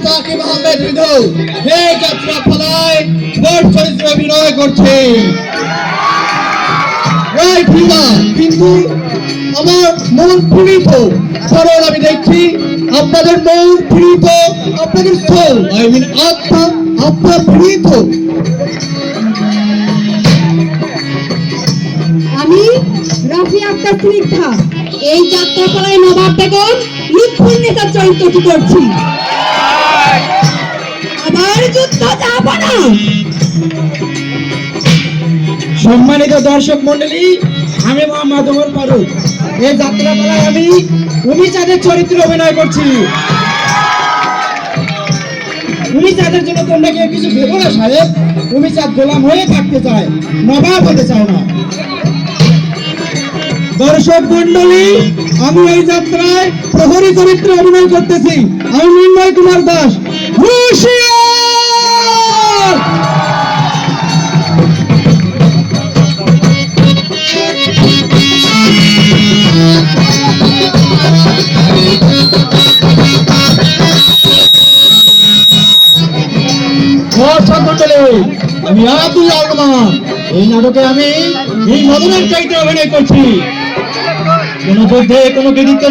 সাকিব আহমেদ হৃদয় হে যাত্রা পালায় ছোট চরিত্রে অভিনয় করছে। কিন্তু আমার মন পীড়িত, কারণ আমি দেখছি আপনাদের মন পীড়িত, আপনাদের সোল আত্মা পীড়িত। আমি রাফি আক্তার স্নিগ্ধা এই যাত্রাপালায় নবাব বেগম লুৎফুন নেতার চরিত্রটি করছি। আবার যুদ্ধ যাব না। সম্মানিত দর্শক মন্ডলী, আমি মোহাম্মদ ওমর ফারুক এই যাত্রাপালায় আমি উমি চাঁদের চরিত্রে অভিনয় করছি। উমি চাঁদের জন্য তোমরা কেউ কিছু ভেবো না সাহেব, উমি চাঁদ গোলাম হয়ে থাকতে চায়, নবাব হতে চায় না। দর্শক মন্ডলী, আমি এই যাত্রায় প্রহরী চরিত্রে অভিনয় করতেছি। আমি মৃন্ময় কুমার দাস। আমি আব্দুল্লাহ রহমান, এই নাটকে আমি এই মদনের চরিত্রে অভিনয় করছি। কোন যুদ্ধে কোনো কৃতিত্ব